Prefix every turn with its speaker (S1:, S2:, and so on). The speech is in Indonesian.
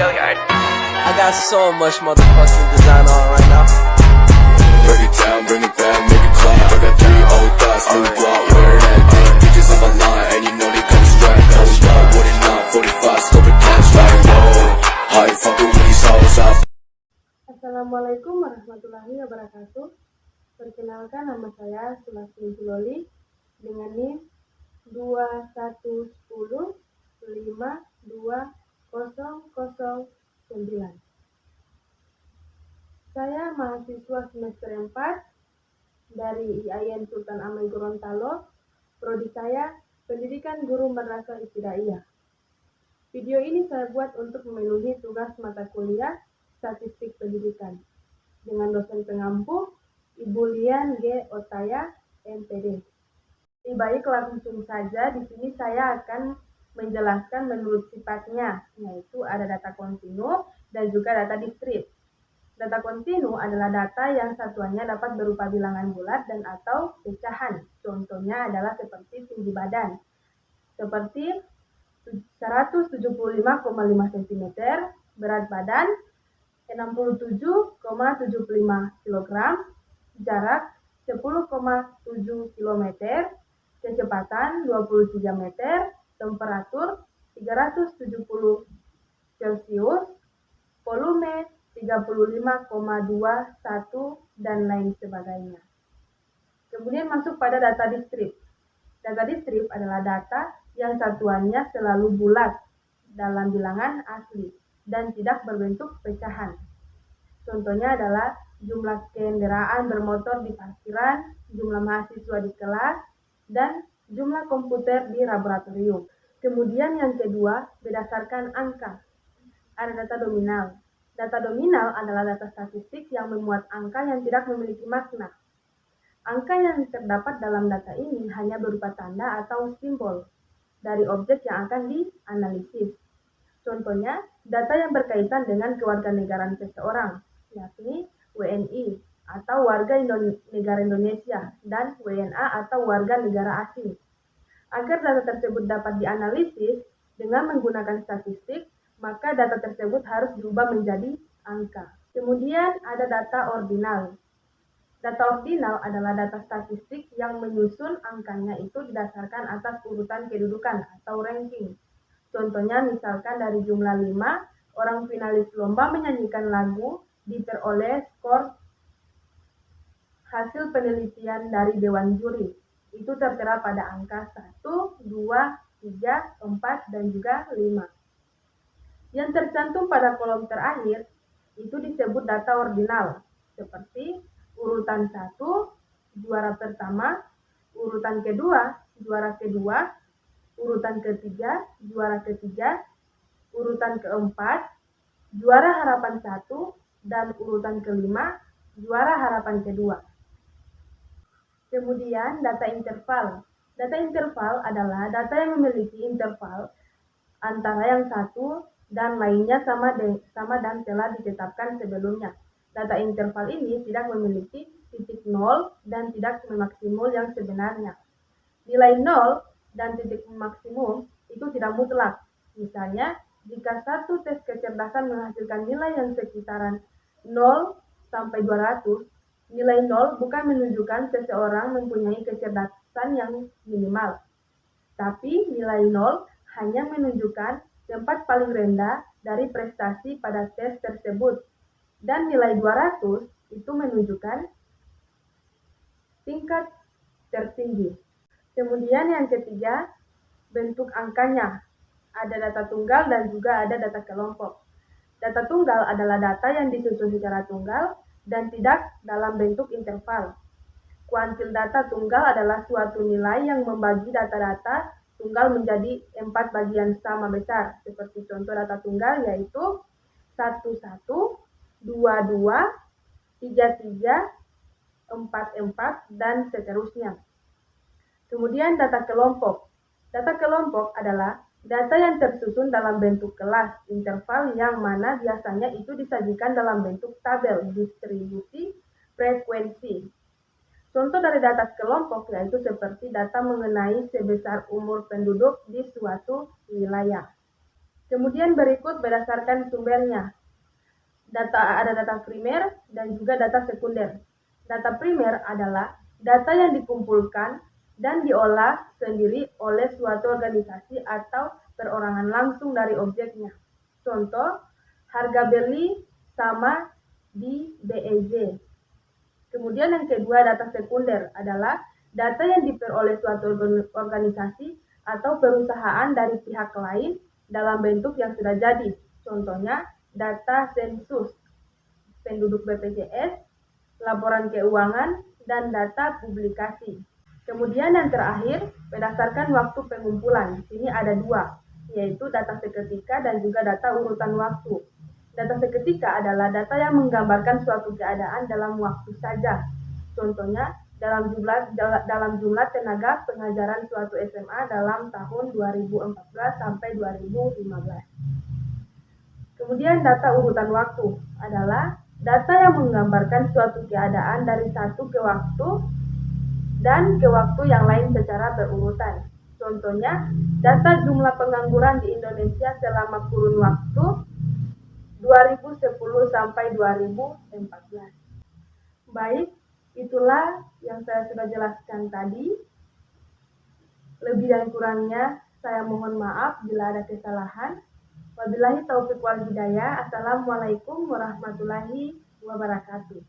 S1: I got so much motherfucking design on right now.
S2: Break it down, bring it back, make it clap. I got 3 old thoughts, new block, where that day. Bitches on my line, and you know they come straight. Hold up, what it not, 45, scope it cash like whoa. How you fucking with these hoes up?
S3: Assalamualaikum warahmatullahi wabarakatuh. Perkenalkan, nama saya Sulastri Loli dengan NIM 2110520009. Saya mahasiswa semester 4 dari IAIN Sultan Amir Gorontalo. Prodi saya Pendidikan Guru Madrasah Ibtidaiyah. Video ini saya buat untuk memenuhi tugas mata kuliah Statistik Pendidikan dengan dosen pengampu Ibu Lian G. Otaya, MPD. Baik, langsung saja. Di sini saya akan menjelaskan menurut sifatnya, yaitu ada data kontinu dan juga data diskrip. Data kontinu adalah data yang satuannya dapat berupa bilangan bulat dan atau pecahan. Contohnya adalah seperti tinggi badan, seperti 175,5 cm, berat badan 67,75 kg, jarak 10,7 km, kecepatan 23 meter, temperatur 370 Celcius, volume 35,21 dan lain sebagainya. Kemudian masuk pada data diskrip. Data diskrip adalah data yang satuannya selalu bulat dalam bilangan asli dan tidak berbentuk pecahan. Contohnya adalah jumlah kendaraan bermotor di parkiran, jumlah mahasiswa di kelas, dan jumlah komputer di laboratorium. Kemudian yang kedua, berdasarkan angka. Ada data dominal. Data dominal adalah data statistik yang memuat angka yang tidak memiliki makna. Angka yang terdapat dalam data ini hanya berupa tanda atau simbol dari objek yang akan dianalisis. Contohnya, data yang berkaitan dengan kewarganegaraan seseorang, yakni WNI atau warga negara Indonesia dan WNA atau warga negara asing. Agar data tersebut dapat dianalisis dengan menggunakan statistik, maka data tersebut harus berubah menjadi angka. Kemudian ada data ordinal. Data ordinal adalah data statistik yang menyusun angkanya itu didasarkan atas urutan kedudukan atau ranking. Contohnya misalkan dari jumlah 5, orang finalis lomba menyanyikan lagu diperoleh skor hasil penelitian dari Dewan Juri. Itu tertera pada angka 1, 2, 3, 4, dan juga 5. Yang tercantum pada kolom terakhir itu disebut data ordinal, seperti urutan 1, juara pertama, urutan kedua, juara kedua, urutan ketiga, juara ketiga, urutan keempat, juara harapan 1, dan urutan kelima, juara harapan kedua. Kemudian data interval. Data interval adalah data yang memiliki interval antara yang satu dan lainnya sama dan telah ditetapkan sebelumnya. Data interval ini tidak memiliki titik nol dan tidak maksimum yang sebenarnya. Nilai nol dan titik maksimum itu tidak mutlak. Misalnya, jika satu tes kecerdasan menghasilkan nilai yang sekitaran 0 sampai 200, nilai 0 bukan menunjukkan seseorang mempunyai kecerdasan yang minimal. Tapi nilai 0 hanya menunjukkan tempat paling rendah dari prestasi pada tes tersebut. Dan nilai 200 itu menunjukkan tingkat tertinggi. Kemudian yang ketiga, bentuk angkanya. Ada data tunggal dan juga ada data kelompok. Data tunggal adalah data yang disusun secara tunggal dan tidak dalam bentuk interval. Kuantil data tunggal adalah suatu nilai yang membagi data-data tunggal menjadi 4 bagian sama besar. Seperti contoh data tunggal yaitu 11, 22, 33, 44, dan seterusnya. Kemudian data kelompok. Data kelompok adalah data yang tersusun dalam bentuk kelas interval yang mana biasanya itu disajikan dalam bentuk tabel distribusi frekuensi. Contoh dari data kelompok yaitu seperti data mengenai sebesar umur penduduk di suatu wilayah. Kemudian berikut berdasarkan sumbernya. Ada data primer dan juga data sekunder. Data primer adalah data yang dikumpulkan dan diolah sendiri oleh suatu organisasi atau perorangan langsung dari objeknya. Contoh, harga beli sama di BEZ. Kemudian yang kedua, data sekunder adalah data yang diperoleh suatu organisasi atau perusahaan dari pihak lain dalam bentuk yang sudah jadi. Contohnya, data sensus, penduduk BPJS, laporan keuangan, dan data publikasi. Kemudian yang terakhir, berdasarkan waktu pengumpulan. Di sini ada dua, yaitu data seketika dan juga data urutan waktu. Data seketika adalah data yang menggambarkan suatu keadaan dalam waktu saja. Contohnya, dalam jumlah tenaga pengajaran suatu SMA dalam tahun 2014 sampai 2015. Kemudian data urutan waktu adalah data yang menggambarkan suatu keadaan dari satu ke waktu dan ke waktu yang lain secara berurutan. Contohnya, data jumlah pengangguran di Indonesia selama kurun waktu 2010 sampai 2014. Baik, itulah yang saya sudah jelaskan tadi. Lebih dan kurangnya saya mohon maaf bila ada kesalahan. Wabillahi taufiq wal hidayah. Assalamualaikum warahmatullahi wabarakatuh.